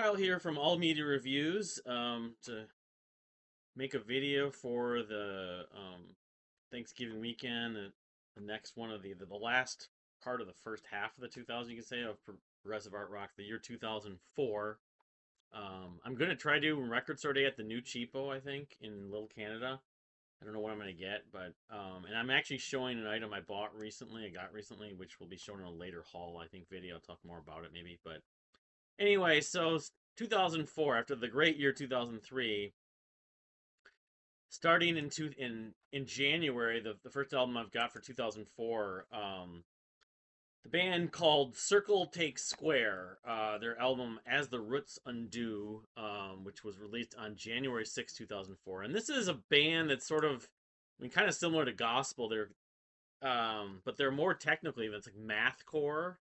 Kyle here from All Media Reviews to make a video for the Thanksgiving weekend, the next one of the last part of the first half of the 2000, you can say, of progressive art rock, the year 2004. I'm gonna try to do Record Store Day at the new Cheapo, I think, in Little Canada. I don't know what I'm gonna get, but and I'm actually showing an item I got recently, which will be shown in a later haul, I think, video. I'll talk more about it maybe, but anyway, so 2004, after the great year 2003, starting in January, the first album I've got for 2004, the band called Circle Takes Square, their album As the Roots Undo, which was released on January 6, 2004. And this is a band that's sort of, I mean, kind of similar to Gospel. But they're more technically, that's like mathcore.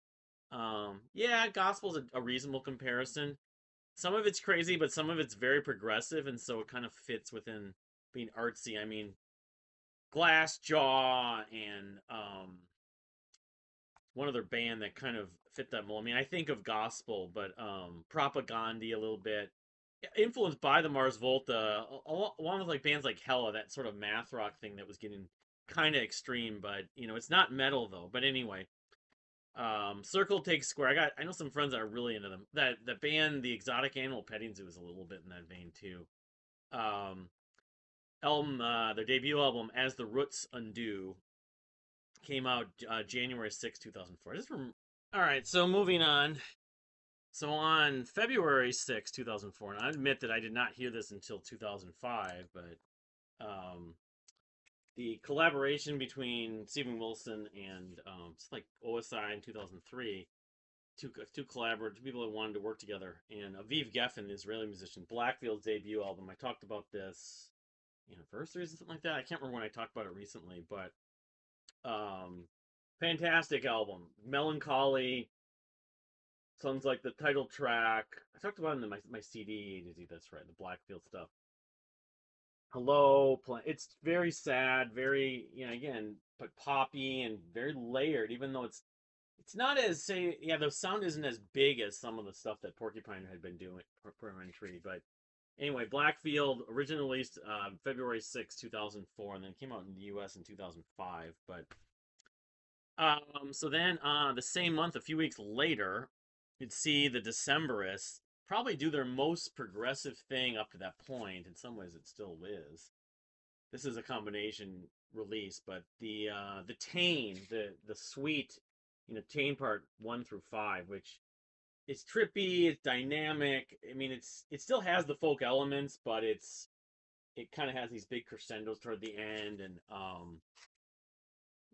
Yeah, Gospel's a reasonable comparison. Some of it's crazy, but some of it's very progressive, and so it kind of fits within being artsy. I mean, Glassjaw and one other band that kind of fit that mold. I mean, I think of Gospel, but Propaganda a little bit, influenced by the Mars Volta, along with like bands like Hella, that sort of math rock thing that was getting kind of extreme. But it's not metal though. But anyway, Circle Takes Square. I know some friends that are really into them. That band, the Exotic Animal Petting Zoo, is a little bit in that vein too. Um, their debut album, As the Roots Undo, came out January 6, 2004. All right, so moving on. So on February 6, 2004, and I admit that I did not hear this until 2005, but the collaboration between Steven Wilson and it's like OSI in 2003, two collaborators, two people that wanted to work together, and Aviv Geffen, the Israeli musician, Blackfield's debut album. I talked about this anniversaries and something like that. I can't remember when I talked about it recently, but fantastic album. Melancholy, songs like the title track. I talked about it in my CD. That's right, the Blackfield stuff. Hello, it's very sad, very again, but poppy and very layered. Even though it's not as say the sound isn't as big as some of the stuff that Porcupine had been doing, Porcupine Tree. But anyway, Blackfield originally released February 6, 2004, and then came out in the U.S. in 2005. But so then the same month, a few weeks later, you'd see the Decemberists probably do their most progressive thing up to that point. In some ways, it still is. This is a combination release, but the Tane, the suite, Tane part 1 through 5, which it's trippy, it's dynamic. I mean, it still has the folk elements, but it kind of has these big crescendos toward the end, and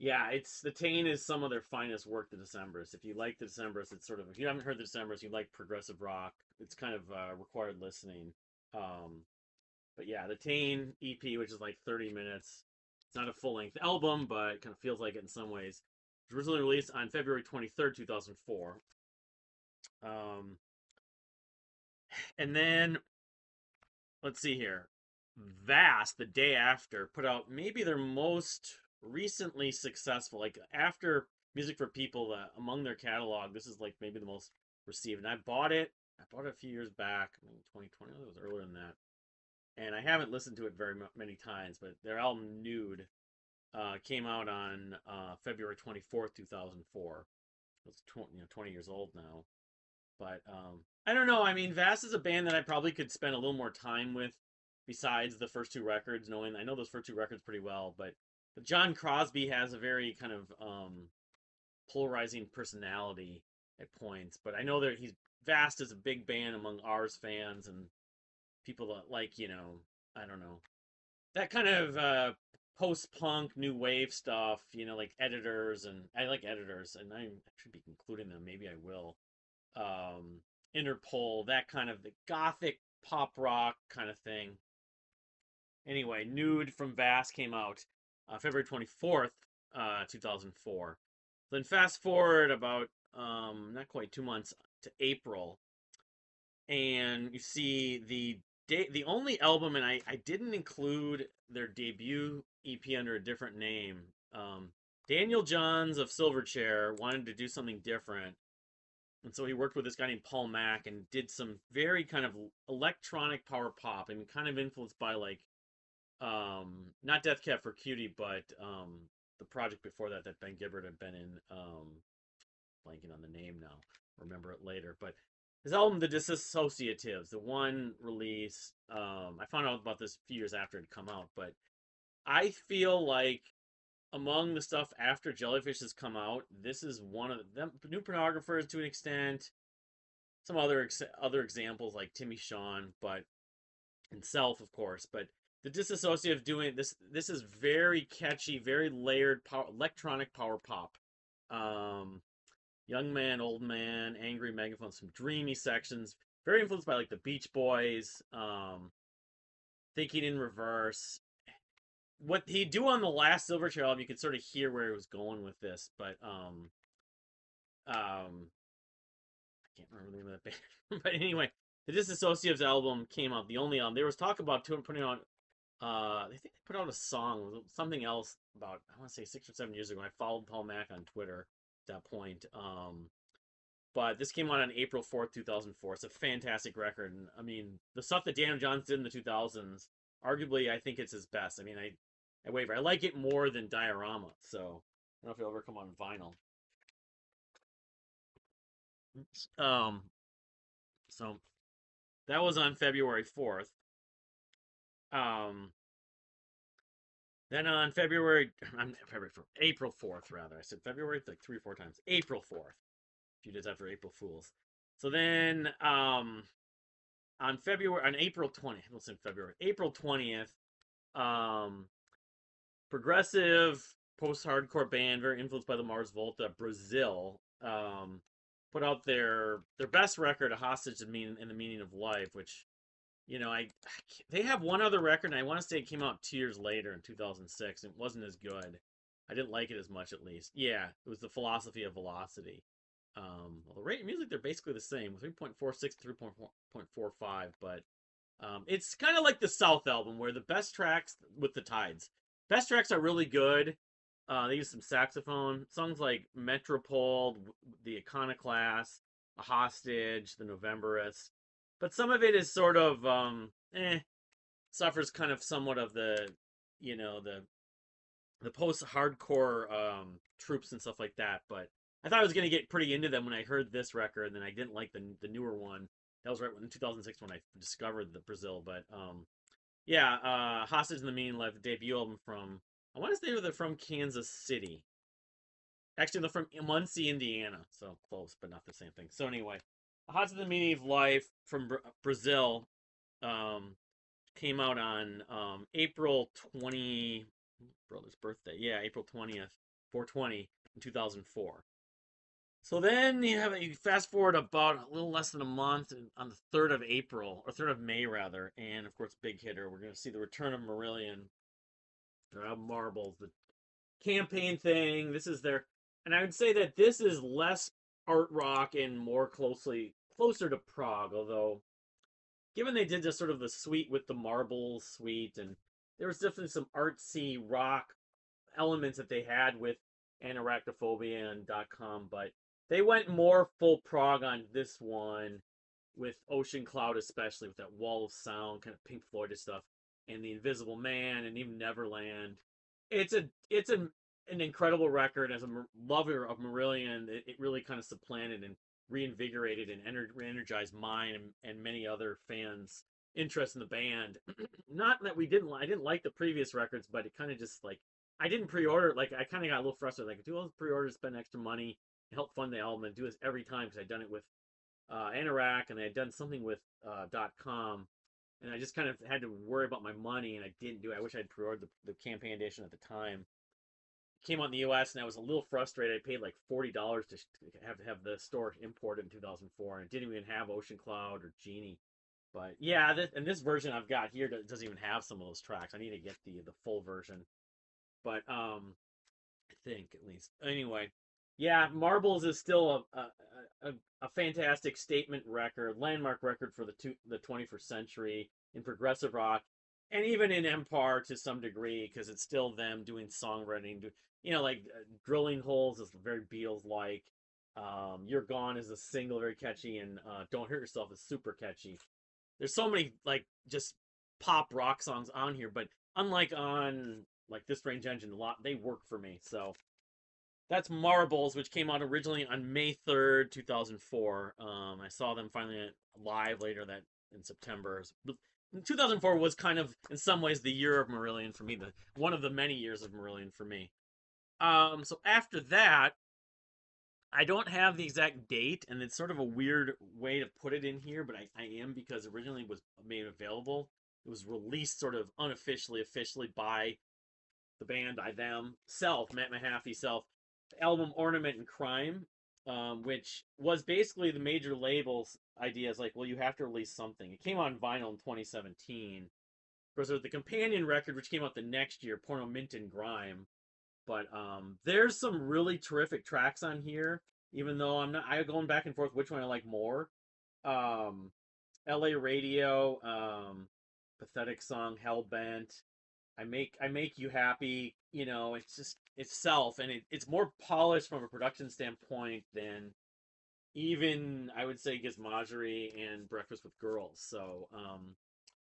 yeah, it's the Tane is some of their finest work. The Decemberists. If you like the Decemberists, it's sort of, if you haven't heard the Decemberists, you like progressive rock. It's kind of required listening. Um, but yeah, the Tane EP, which is like 30 minutes. It's not a full length album, but it kind of feels like it in some ways. It was originally released on February 23rd, 2004. Um, and then let's see here. Vast, the day after, put out maybe their most recently successful, like after Music for People, among their catalog, this is like maybe the most received. And I bought it a few years back, I mean 2020, it was earlier than that. And I haven't listened to it very many times, but their album Nude came out on February 24th, 2004. It's 20 years old now. But I don't know. I mean, Vast is a band that I probably could spend a little more time with besides the first two records, knowing I know those first two records pretty well. But John Crosby has a very kind of polarizing personality at points. But I know that Vast is a big band among Ars fans and people that like, I don't know, that kind of post-punk new wave stuff, like Editors, and I like Editors, and I should be including them. Maybe I will. Interpol, that kind of the gothic pop rock kind of thing. Anyway, Nude from Vast came out February 24th, 2004. Then fast forward about not quite 2 months to April, and you see the only album, and I didn't include their debut EP under a different name. Daniel Johns of Silverchair wanted to do something different, And so he worked with this guy named Paul Mack and did some very kind of electronic power pop and kind of influenced by like not Death Cab for Cutie, but the project before that Ben Gibbard had been in. Blanking on the name now. Remember it later. But his album, The Disassociatives, the one release, I found out about this a few years after it had come out, but I feel like among the stuff after Jellyfish has come out, this is one of them. New Pornographers to an extent, some other examples like Timmy Sean, but himself, of course. But the Disassociative doing this. This is very catchy, very layered, electronic power pop. Um, Young Man, Old Man, Angry Megaphone, some dreamy sections. Very influenced by like the Beach Boys, Thinking in Reverse. What he'd do on the last Silverchair album, you could sort of hear where he was going with this, but I can't remember the name of that band. But anyway, the Disassociatives album came out, the only album. There was talk about putting out, I think they put out a song, something else about, I want to say 6 or 7 years ago. I followed Paul Mack on Twitter at that point. But this came out on April 4th, 2004. It's a fantastic record. And I mean, the stuff that Daniel Johns did in the 2000s, arguably, I think it's his best. I mean, I waver. I like it more than Diorama. So, I don't know if it'll ever come on vinyl. Um, so that was on February 4th. Um, then on April 4th, rather. I said February like 3 or 4 times. April 4th. A few days after April Fools. So then, on April 20th, let's say February, April 20th, progressive post-hardcore band, very influenced by the Mars Volta, Brazil, put out their best record, A Hostage in the Meaning of Life, which, you know, they have one other record, and I want to say it came out 2 years later in 2006. It wasn't as good. I didn't like it as much, at least. Yeah, it was The Philosophy of Velocity. Well, the rate of music, they're basically the same, 3.46 to 3.45, but it's kind of like the South album, where the best tracks with the Tides. Best tracks are really good. They use some saxophone. Songs like Metropole, The Iconoclast, A Hostage, The Novemberists. But some of it is sort of, suffers kind of somewhat of you know, the post-hardcore troops and stuff like that. But I thought I was going to get pretty into them when I heard this record, and then I didn't like the newer one. That was right in 2006 when I discovered the Brazil. But yeah, Hostage in the Meaning Life, the debut album from, I want to say they're from Kansas City. Actually, they're from Muncie, Indiana. So close, but not the same thing. So anyway, Hostage in the Meaning of Life from Brazil came out on April 20, brother's birthday. Yeah, April 20th, 420 in 2004. So then you fast forward about a little less than a month on the 3rd of April, or 3rd of May rather, and of course, big hitter, we're going to see the return of Marillion, their album Marbles, the campaign thing. This is and I would say that this is less art rock and more closer to prog, although given they did just sort of the suite with the Marbles suite, and there was definitely some artsy rock elements that they had with Anarachnophobia and .com, but they went more full prog on this one, with Ocean Cloud especially, with that wall of sound, kind of Pink Floyd stuff, and The Invisible Man, and even Neverland. It's an incredible record. As a lover of Marillion, it really kind of supplanted and reinvigorated and re-energized mine and many other fans' interest in the band. Not that I didn't like the previous records, but it kind of just like, I didn't pre-order. Like, I kind of got a little frustrated. Like, do all pre-orders, spend extra money, help fund the album, and do this every time, because I'd done it with Anorak, and I had done something with .com, and I just kind of had to worry about my money, and I didn't do it. I wish I'd pre-ordered the campaign edition at the time. It came out in the U.S., and I was a little frustrated. I paid like $40 to have the store imported in 2004, and it didn't even have Ocean Cloud or Genie. But yeah, this version I've got here doesn't even have some of those tracks. I need to get the full version. But I think, at least. Anyway, yeah, Marbles is still a fantastic statement record, landmark record for the 21st century in progressive rock, and even in MPAR to some degree, because it's still them doing songwriting. You know, like Drilling Holes is very Beatles-like. You're Gone is a single, very catchy, and Don't Hurt Yourself is super catchy. There's so many like just pop rock songs on here, but unlike on like This Strange Engine, a lot they work for me. So that's Marbles, which came out originally on May 3rd, 2004. I saw them finally live later that in September. 2004 was kind of, in some ways, the year of Marillion for me, the one of the many years of Marillion for me. So after that, I don't have the exact date, and it's sort of a weird way to put it in here, but I am because originally it was made available. It was released sort of unofficially, officially by the band, by them, self, Matt Mahaffey self, the album Ornament and Crime, which was basically the major label's idea is like, well, you have to release something. It came out on vinyl in 2017. Of course, there's the companion record, which came out the next year, Porno Mint and Grime. But there's some really terrific tracks on here, even though I'm going back and forth which one I like more. Um, LA Radio, Pathetic Song, Hellbent, I make you happy. It's just itself, and it's more polished from a production standpoint than even I would say Gizmogery and Breakfast with Girls. So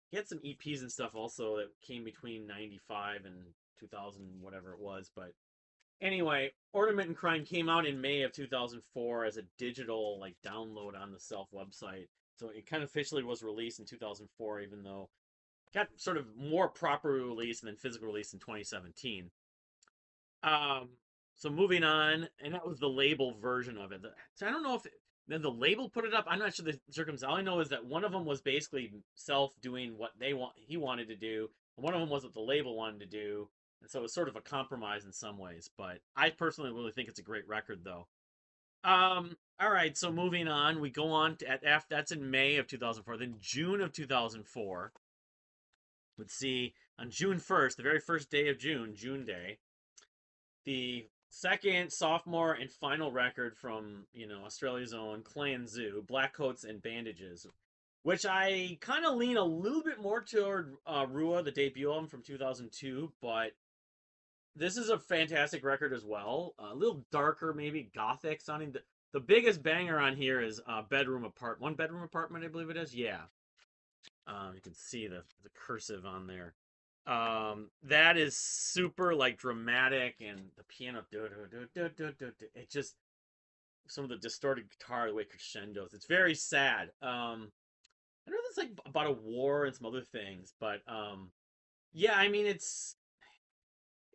he had some EPs and stuff also that came between 95 and 2000, whatever it was. But anyway, Ornament and Crime came out in May of 2004 as a digital like download on the Self website. So it kind of officially was released in 2004, even though got sort of more proper release and then physical release in 2017. Um, so moving on, and that was the label version of it. So I don't know if then the label put it up. I'm not sure the circumstance. All I know is that one of them was basically self doing what he wanted to do, and one of them was what the label wanted to do, and so it was sort of a compromise in some ways. But I personally really think it's a great record, though. All right, so moving on, we go on to after that's in May of 2004. Then June of 2004. Let's see, on June 1st, the very first day of June, June Day, the second sophomore and final record from, Australia's own Clan Zoo, Black Coats and Bandages, which I kind of lean a little bit more toward Rua, the debut album from 2002, but this is a fantastic record as well. A little darker, maybe gothic sounding. The biggest banger on here is One Bedroom Apartment, I believe it is. Yeah. You can see the cursive on there. That is super like dramatic, and the piano it just some of the distorted guitar, the way it crescendos. It's very sad. I know it's like about a war and some other things, but yeah, I mean it's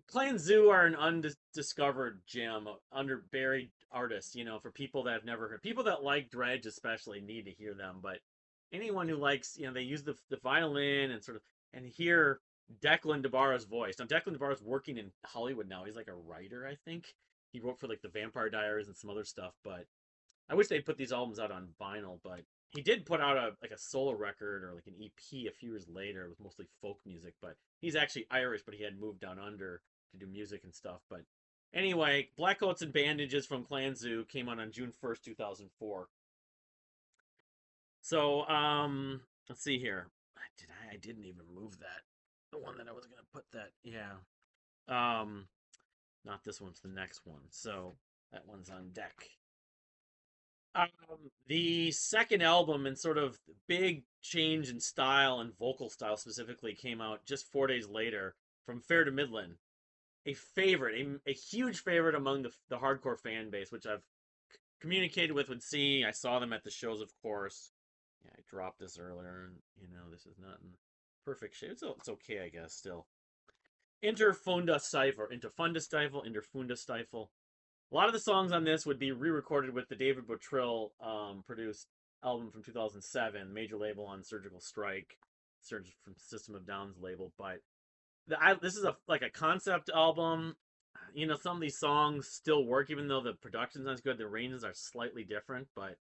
Clan Zoo are an undiscovered gem, under buried artists. For people that have never heard, people that like Dredge especially need to hear them. But anyone who likes, they use the violin and sort of and hear Declan DeBarra's voice. Now Declan DeBarra's working in Hollywood now. He's like a writer, I think. He wrote for like the Vampire Diaries and some other stuff. But I wish they'd put these albums out on vinyl. But he did put out a solo record or like an EP a few years later with mostly folk music. But he's actually Irish, but he had moved down under to do music and stuff. But anyway, Black Coats and Bandages from Clan Zoo came out on June 1st, 2004. So, let's see here. I didn't even move that. The one that I was gonna put that. Yeah. Um, Not this one. It's the next one. So that one's on deck. The second album and sort of big change in style and vocal style specifically came out just 4 days later from Fair to Midland. A favorite, a huge favorite among the hardcore fan base, which I've communicated with would see. I saw them at the shows, of course. Yeah, I dropped this earlier, and this is not in perfect shape. It's okay, I guess. Still, Interfunda Stifle, Interfunda Stifle. A lot of the songs on this would be re-recorded with the David Bottrill produced album from 2007, major label on Surgical Strike, from System of Down's label. But this is like a concept album. Some of these songs still work, even though the production's not as good. The arrangements are slightly different, but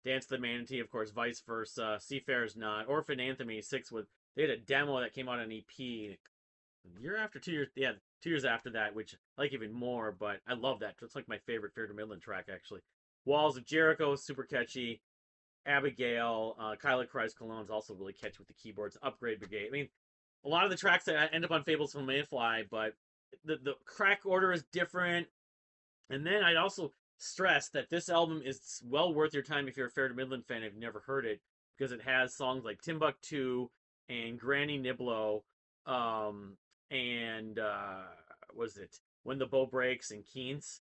Dance to the Manatee, of course, Vice Versa, Seafarer's Not, Orphan Anthony 6 they had a demo that came out on EP year after 2 years, yeah, 2 years after that, which I like even more, but I love that. It's like my favorite Fair to Midland track, actually. Walls of Jericho, super catchy. Abigail, Kyla Cries Cologne is also really catchy with the keyboards. Upgrade Brigade. I mean, a lot of the tracks that end up on Fables from Mayfly, but the crack order is different. And then I'd also stress that this album is well worth your time if you're a Fair to Midland fan. If you've never heard it, because it has songs like Timbuktu and Granny Niblo, um, and was it When the Bow Breaks and Keens,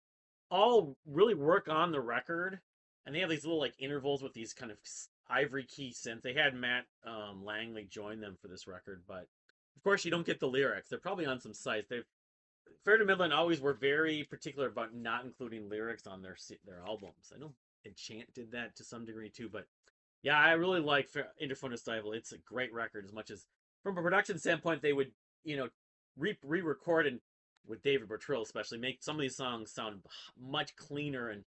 all really work on the record, and they have these little like intervals with these kind of ivory key synths. They had Matt Langley join them for this record, but of course you don't get the lyrics. They're probably on some sites. They've Fair to Midland always were very particular about not including lyrics on their albums. I know Enchant did that to some degree too, but yeah, I really like Interphone Style. It's a great record. As much as from a production standpoint, they would re-record and with David Bertrill especially make some of these songs sound much cleaner and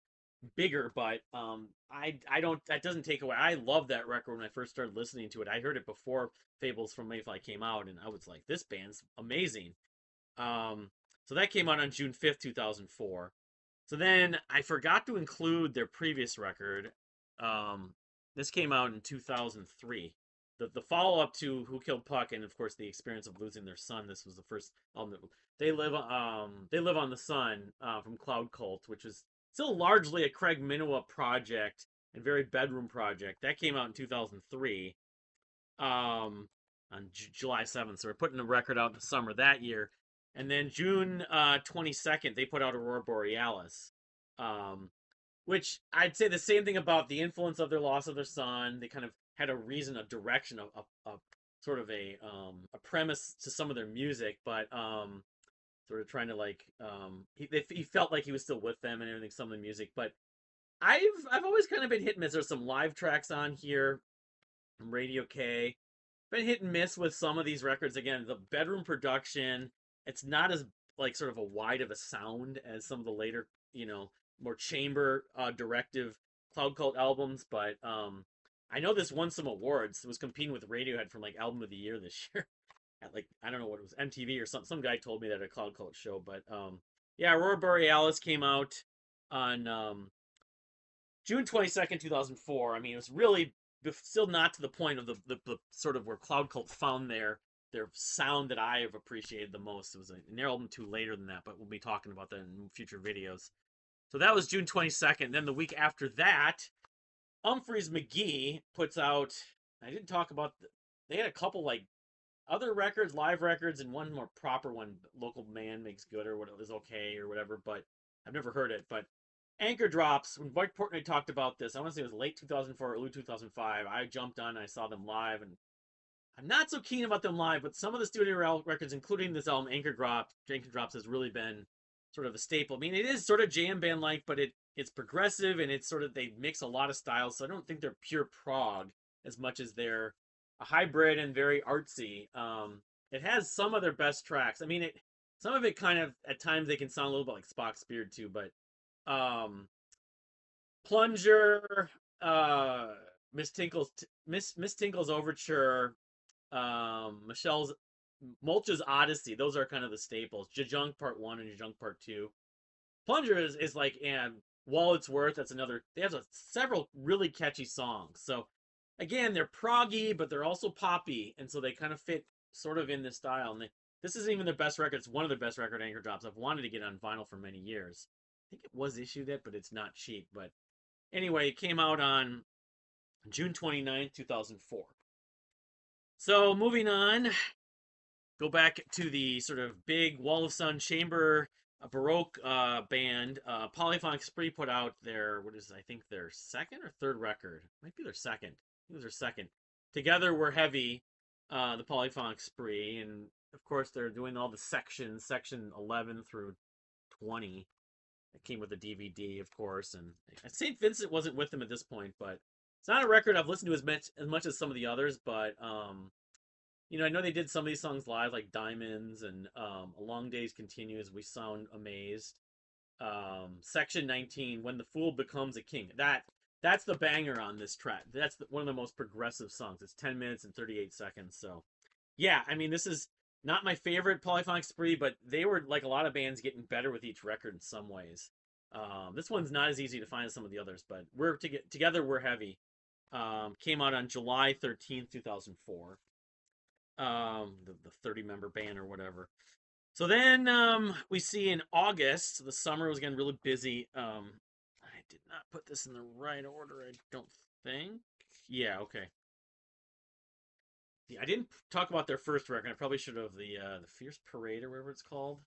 bigger. But I don't that doesn't take away. I love that record when I first started listening to it. I heard it before Fables from Mayfly came out, and I was like, this band's amazing. Um, so that came out on June 5th, 2004. So then I forgot to include their previous record. Um, this came out in 2003. The follow up to Who Killed Puck, and of course the experience of losing their son. This was the first album. They live on the Sun from Cloud Cult, which is still largely a Craig Minowa project and very bedroom project. That came out in 2003 on July 7th. So we're putting the record out in the summer that year. And then June 22nd, they put out Aurora Borealis, um, which I'd say the same thing about the influence of their loss of their son. They kind of had a reason, a direction, a sort of a premise to some of their music, but sort of trying to like he felt like he was still with them and everything. Some of the music, but I've always kind of been hit and miss. There's some live tracks on here from Radio K. Been hit and miss with some of these records. Again, the bedroom production, it's not as like sort of a wide of a sound as some of the later, more chamber directive Cloud Cult albums, but I know this won some awards. It was competing with Radiohead for like album of the year this year. At like I don't know what it was, MTV or something. Some guy told me that at a Cloud Cult show, but yeah, Aurora Borealis came out on June 22nd, 2004. I mean, it was really still not to the point of the sort of where Cloud Cult found their sound that I have appreciated the most. It was an album too later than that, but we'll be talking about that in future videos. So that was June 22nd. Then the week after that, Humphreys McGee puts out. I didn't talk about. They had a couple like other records, live records, and one more proper one. Local Man Makes Good or what it was okay or whatever. But I've never heard it. But Anchor Drops. When Mike Portnoy talked about this, I want to say it was late 2004, early 2005. I jumped on. And I saw them live, and I'm not so keen about them live. But some of the studio records, including this album, Anchor Drops, has really been sort of a staple. I mean, it is sort of jam band like, but it's progressive and it's sort of they mix a lot of styles. So I don't think they're pure prog as much as they're a hybrid and very artsy. It has some of their best tracks. I mean, some of it kind of at times they can sound a little bit like Spock's Beard too, but Plunger, Miss Tinkle's Overture, Michelle's Mulch's Odyssey. Those are kind of the staples. Jajunk Part 1 and Jajunk Part 2. Plunger is like, and While It's Worth, that's another. They have several really catchy songs. So again, they're proggy, but they're also poppy, and so they kind of fit sort of in this style. And this isn't even their best record. It's one of their best record, Anchor Drops. I've wanted to get on vinyl for many years. I think it was issued yet, but it's not cheap. But anyway, it came out on June 29th, 2004. So moving on, go back to the sort of big Wall of Sun chamber Baroque band. Polyphonic Spree put out I think their second or third record. Might be their second. I think it was their second. Together We're Heavy, the Polyphonic Spree. And of course, they're doing all the sections, section 11 through 20. It came with a DVD, of course. And St. Vincent wasn't with them at this point, but it's not a record I've listened to as much as some of the others, but I know they did some of these songs live, like Diamonds and A Long Days Continue as We Sound Amazed. Section 19, When the Fool Becomes a King. That's the banger on this track. That's one of the most progressive songs. It's 10 minutes and 38 seconds. So, yeah, I mean, this is not my favorite Polyphonic Spree, but they were, like a lot of bands, getting better with each record in some ways. This one's not as easy to find as some of the others, but Together We're Heavy. Came out on July 13th, 2004. The 30-member band or whatever. So then we see in August, the summer was getting really busy. did not put this in the right order, I don't think. Yeah, okay. Yeah, I didn't talk about their first record. I probably should have the Fierce Parade or whatever it's called.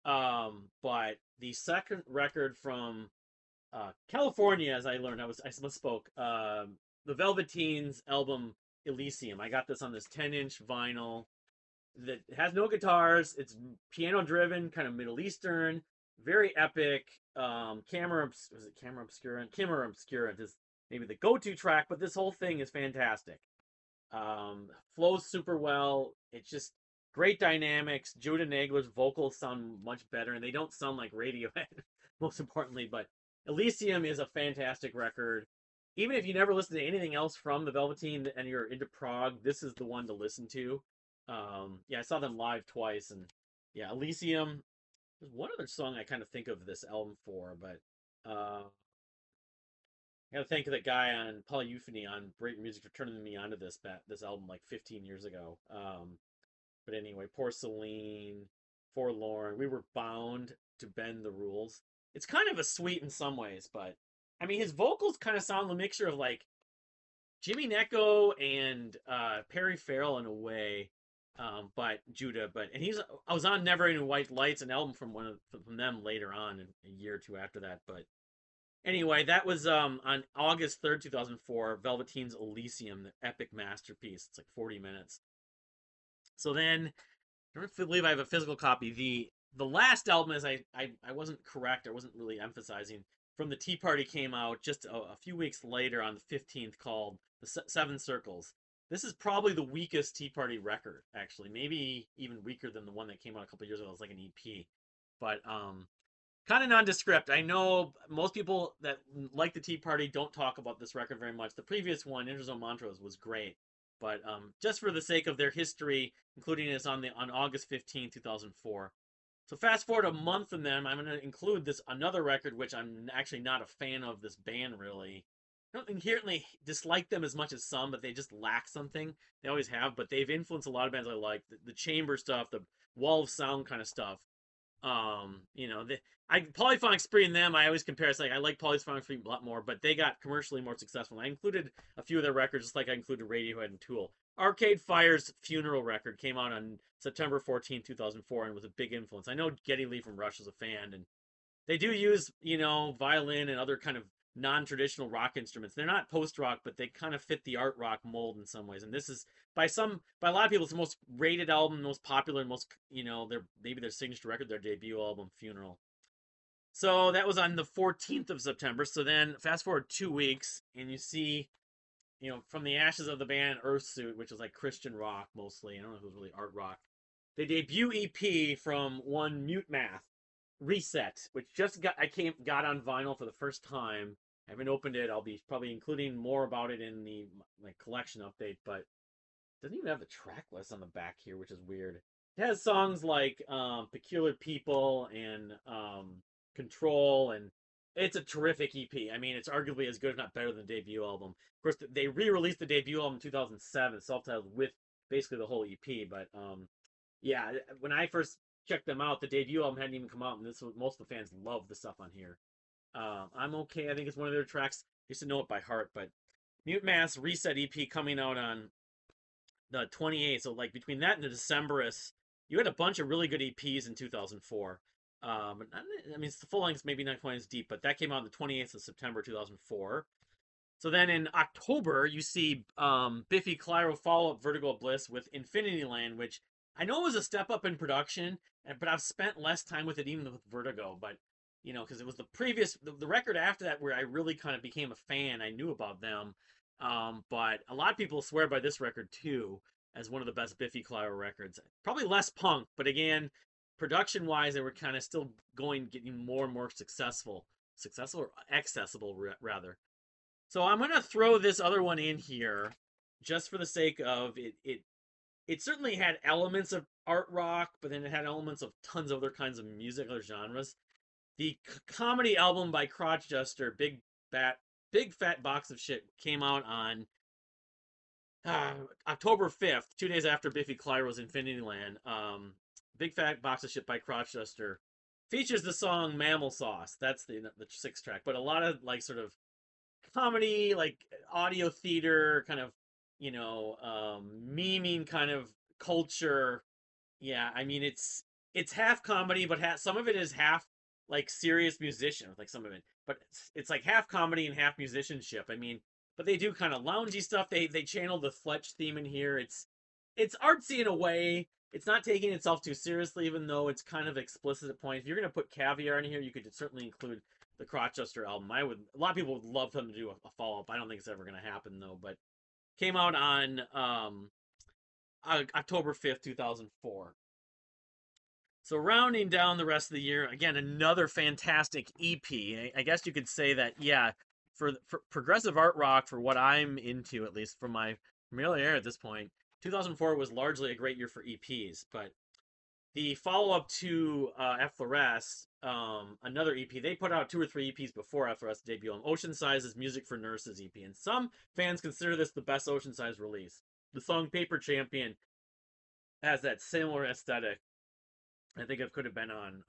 But the second record from California, as I learned, I misspoke. The Velveteens album Elysium. I got this on this 10-inch vinyl that has no guitars. It's piano driven, kind of Middle Eastern, very epic. Was it Camera Obscurant? Camera Obscurant is maybe the go-to track, but this whole thing is fantastic. Flows super well. It's just great dynamics. Judah Nagler's vocals sound much better, and they don't sound like Radiohead, most importantly. But Elysium is a fantastic record. Even if you never listen to anything else from the Velveteen and you're into prog, this is the one to listen to. Yeah, I saw them live twice, and yeah, Elysium. There's one other song I kind of think of this album for, but I gotta thank that guy on Polyeuphony on Break Music for turning me onto this album like 15 years ago. But anyway, Porcelain, Forlorn, we were bound to bend the rules. It's kind of a sweet in some ways, but I mean his vocals kind of sound a mixture of like Jimmy Necco and Perry Farrell in a way, but Judah. But and I was on Never Ending White Lights, an album from them later on, a year or two after that. But anyway, that was on August 3rd, 2004. Velveteen's Elysium, the epic masterpiece. It's like 40 minutes. So then, I don't believe I have a physical copy. The last album, as I wasn't correct, I wasn't really emphasizing. From the Tea Party came out just a few weeks later on the 15th, called the Seven Circles. This is probably the weakest Tea Party record, actually. Maybe even weaker than the one that came out a couple years ago. It was like an EP. But kind of nondescript. I know most people that like the Tea Party don't talk about this record very much. The previous one, Interzone Montrose, was great. But just for the sake of their history, including this on August 15, 2004. So fast forward a month from them, I'm going to include this another record, which I'm actually not a fan of this band really. I don't inherently dislike them as much as some, but they just lack something. They always have, but they've influenced a lot of bands I like. The chamber stuff, the wall of sound kind of stuff. Polyphonic Spree and them, I always compare. It's like I like Polyphonic Spree a lot more, but they got commercially more successful. And I included a few of their records, just like I included Radiohead and Tool. Arcade Fire's Funeral record came out on September 14, 2004, and was a big influence. I know Geddy Lee from Rush is a fan, and they do use, violin and other kind of non-traditional rock instruments. They're not post-rock, but they kind of fit the art rock mold in some ways. And this is by a lot of people, it's the most rated album, most popular, and most, maybe their signature record, their debut album, Funeral. So that was on the 14th of September. So then fast forward 2 weeks, and you see, from the ashes of the band Earthsuit, which is like Christian rock mostly. I don't know if it was really art rock. The debut EP from one Mutemath, Reset, which got on vinyl for the first time. I haven't opened it. I'll be probably including more about it in the collection update, but it doesn't even have the track list on the back here, which is weird. It has songs like Peculiar People and Control, and it's a terrific EP. I mean, it's arguably as good, if not better, than the debut album. Of course, they re-released the debut album in 2007, self-titled, with basically the whole EP. But yeah, when I first checked them out, the debut album hadn't even come out, and most of the fans love the stuff on here. I'm Okay, I think it's one of their tracks. I used to know it by heart, but Mutemath's Reset EP coming out on the 28th. So like between that and the Decemberists, you had a bunch of really good EPs in 2004. I mean, it's the full length, maybe not quite as deep, but that came out on the 28th of September 2004. So then in October, you see Biffy Clyro follow up Vertigo of Bliss with Infinity Land, which I know was a step up in production, but I've spent less time with it even with Vertigo. But, because it was the record after that where I really kind of became a fan. I knew about them. But a lot of people swear by this record too as one of the best Biffy Clyro records. Probably less punk, but again, production wise, they were kind of still getting more and more successful or accessible rather. So I'm gonna throw this other one in here, just for the sake of it. It certainly had elements of art rock, but then it had elements of tons of other kinds of music, other genres. The comedy album by Crotch Duster, Big Fat Box of Shit, came out on October 5th, 2 days after Biffy Clyro's Infinity Land. Big Fat Box of Shit by Crotch Duster. features the song Mammal Sauce. That's the sixth track, but a lot of like sort of comedy, like audio theater, kind of, memeing kind of culture. Yeah, I mean it's half comedy, but some of it is half like serious musician, like some of it. But it's like half comedy and half musicianship. I mean, but they do kind of loungy stuff. They channel the Fletch theme in here. It's artsy in a way. It's not taking itself too seriously, even though it's kind of explicit at points. If you're gonna put Caviar in here, you could certainly include the Crotchester album. A lot of people would love them to do a follow up. I don't think it's ever gonna happen though. But came out on October 5th, 2004. So rounding down the rest of the year, again, another fantastic EP. I guess you could say that, yeah, for progressive art rock, for what I'm into, at least from my familiarity at this point, 2004 was largely a great year for EPs. But the follow-up to Effloresce, another EP, they put out 2 or 3 EPs before Effloresce debut. Oceansize's Music for Nurses EP. And some fans consider this the best Oceansize release. The song Paper Champion has that similar aesthetic. I think it could have been on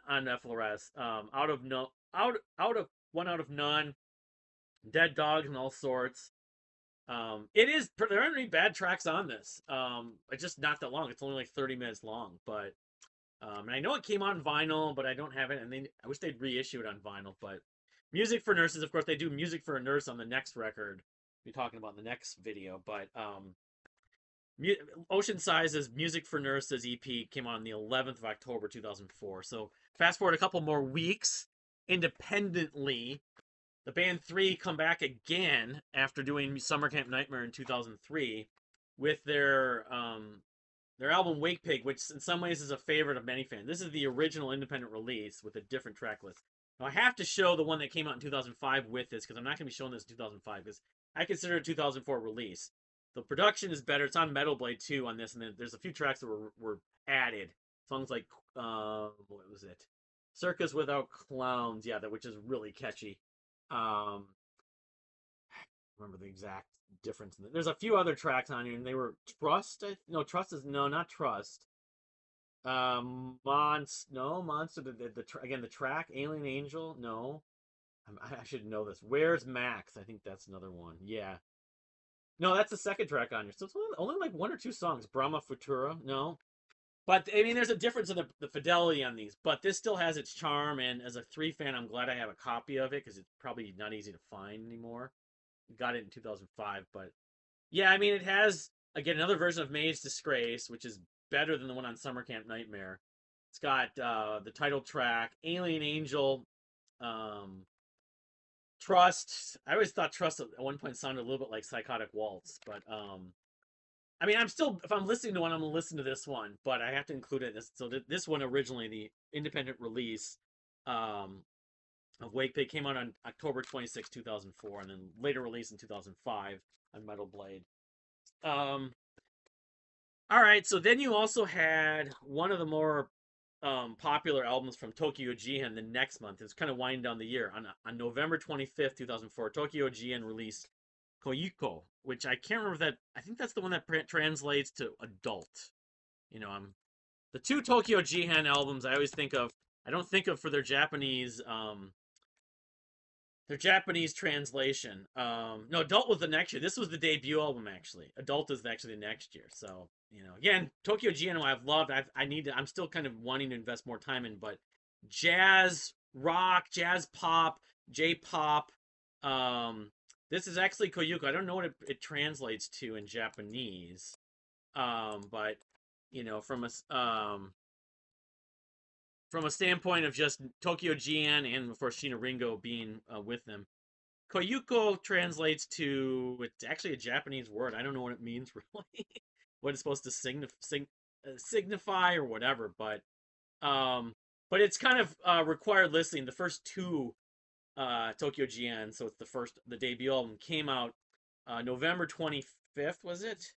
Effloresce. Out of no out of one out of none. Dead dogs and all sorts. It is there aren't any bad tracks on this. It's just not that long. It's only like 30 minutes long, but and I know it came on vinyl, but I don't have it, and I wish they'd reissue it on vinyl. But Music for Nurses, of course, they do Music for a Nurse on the next record. We'll be talking about in the next video, but Oceansize's Music for Nurses EP came out on the 11th of October 2004. So fast forward a couple more weeks, independently, the band 3 come back again after doing Summer Camp Nightmare in 2003 with their album Wake Pig, which in some ways is a favorite of many fans. This is the original independent release with a different track list. Now I have to show the one that came out in 2005 with this because I'm not going to be showing this in 2005 because I consider it a 2004 release. The production is better. It's on Metal Blade 2 on this, and then there's a few tracks that were added. Songs like what was it? Circus Without Clowns, yeah, which is really catchy. Remember the exact difference. There's a few other tracks on here, and they were Trust. No, Trust is no, not Trust. Monster. Again, the track Alien Angel. No, I should know this. Where's Max? I think that's another one. Yeah. No, that's the second track on here. So it's only like 1 or 2 songs. Brahma Futura, no. But I mean, there's a difference in the fidelity on these. But this still has its charm. And as a 3 fan, I'm glad I have a copy of it because it's probably not easy to find anymore. Got it in 2005. But yeah, I mean, it has again another version of Maid's Disgrace, which is better than the one on Summer Camp Nightmare. It's got the title track, Alien Angel, Trust. I always thought Trust at one point sounded a little bit like Psychotic Waltz, but I mean, if I'm listening to one, I'm gonna listen to this one, but I have to include it. So this one originally, the independent release of Wake Pig came out on October 26, 2004, and then later released in 2005 on Metal Blade. All right, so then you also had one of the more popular albums from Tokyo Jihen the next month. It's kind of winding down the year. On November 25th, 2004, Tokyo Jihen released Koyuko, which I can't remember that. I think that's the one that translates to adult. The 2 Tokyo Jihen albums I always think of. I don't think of for their Japanese translation. No, Adult was the next year. This was the debut album actually. Adult is actually the next year. So again, Tokyo Jihen I've loved. I'm still kind of wanting to invest more time in, but jazz rock, jazz pop, J-pop. This is actually Koyuko. I don't know what it translates to in Japanese. But from a standpoint of just Tokyo Jihen and of course Shina Ringo being with them, Koyuko translates to, it's actually a Japanese word. I don't know what it means really, what it's supposed to signify or whatever, but it's kind of required listening. The first 2 Tokyo Jihen, so it's the debut album came out November 25th, was it?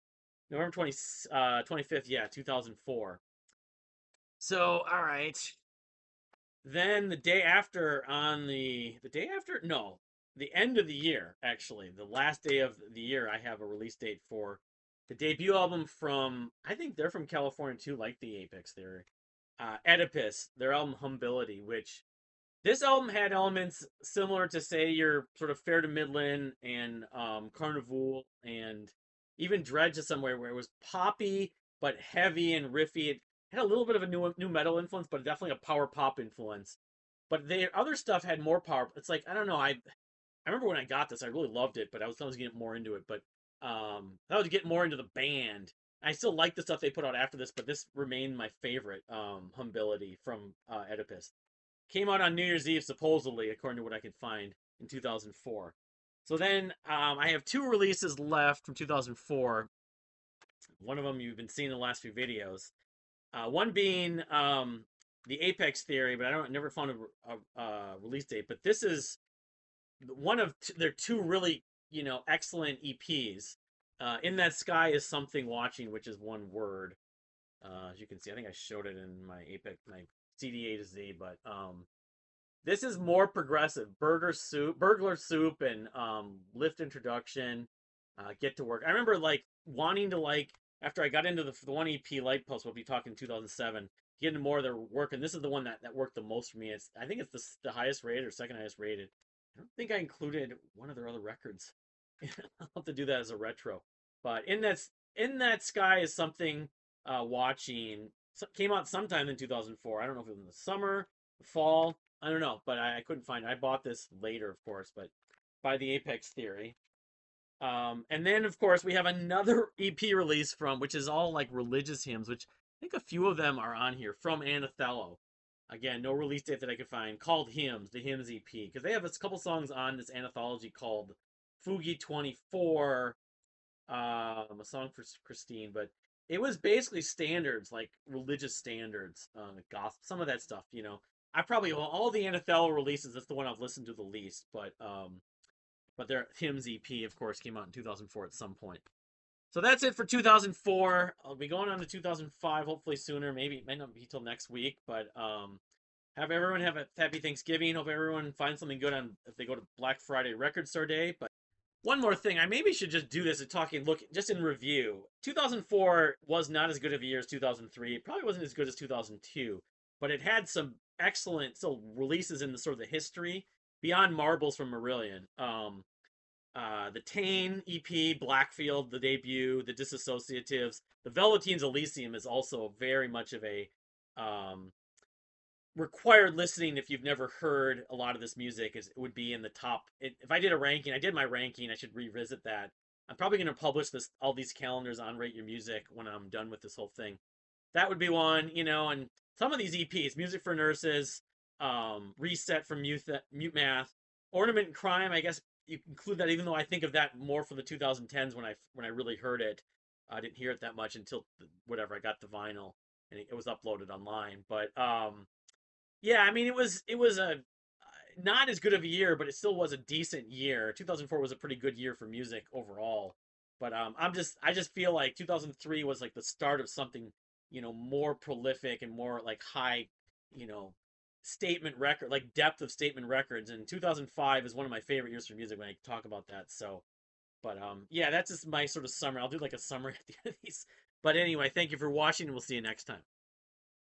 November 25th, yeah, 2004. So, all right. Then the end of the year, actually, the last day of the year, I have a release date for the debut album from, I think they're from California too, like the Apex Theory. Oedipus, their album Humility, which this album had elements similar to, say, your sort of Fair to Midland and Carnival and even Dredge to somewhere, where it was poppy but heavy and riffy. It had a little bit of a new metal influence, but definitely a power pop influence. But the other stuff had more power. It's like, I don't know. I remember when I got this, I really loved it, but I was getting more into it. But I was getting more into the band. I still like the stuff they put out after this, but this remained my favorite. Humility from Oedipus came out on New Year's Eve, supposedly, according to what I could find, in 2004. So then I have two releases left from 2004. One of them you've been seeing in the last few videos. One being the Apex Theory, but never found a release date. But this is one of their two really excellent EPs. In That Sky Is Something Watching, which is one word. As you can see, I think I showed it in my Apex, my CD A to Z, but this is more progressive. Burglar Soup, and Lift Introduction, Get to Work. I remember like wanting to like after I got into the one EP Light Post. We'll be talking 2007. Get into more of their work, and this is the one that worked the most for me. I think it's the highest rated or second highest rated. I don't think I included one of their other records. I'll have to do that as a retro. But in that sky is something watching came out sometime in 2004. I don't know if it was in the summer, the fall. I don't know, but I couldn't find it. I bought this later, of course, but by the Apex Theory. And then, of course, we have another EP release from, which is all like religious hymns, which I think a few of them are on here, from Anathello. Again, no release date that I could find, called Hymns, the Hymns EP, because they have a couple songs on this anthology called Fugi 24, a song for Christine, but it was basically standards, like religious standards, gospel, some of that stuff. I probably all the Anathello releases. That's the one I've listened to the least, but their Hymns EP, of course, came out in 2004 at some point. So that's it for 2004. I'll be going on to 2005, hopefully sooner. Maybe it might not be till next week, but have everyone have a happy Thanksgiving. Hope everyone finds something good on if they go to Black Friday Record Store Day. But one more thing, I maybe should just do this look just in review. 2004 was not as good of a year as 2003. It probably wasn't as good as 2002, but it had some excellent still releases in the sort of the history beyond Marbles from Marillion. The Tane EP, Blackfield, the debut, the Disassociatives, the Velvetines Elysium is also very much of a required listening if you've never heard a lot of this music. It would be in the top. If I did a ranking, I did my ranking. I should revisit that. I'm probably going to publish all these calendars on Rate Your Music when I'm done with this whole thing. That would be one, and some of these EPs, Music for Nurses, Reset from Mutemath, Ornament and Crime. I guess you include that, even though I think of that more for the 2010s when I really heard it. I didn't hear it that much until whatever I got the vinyl and it was uploaded online. But yeah, I mean it was a not as good of a year, but it still was a decent year. 2004 was a pretty good year for music overall. But I just feel like 2003 was like the start of something more prolific and more like high you know statement record, like depth of statement records. And 2005 is one of my favorite years for music when I talk about that. So, but yeah, that's just my sort of summary. I'll do like a summary at the end of these. But anyway, thank you for watching, and we'll see you next time.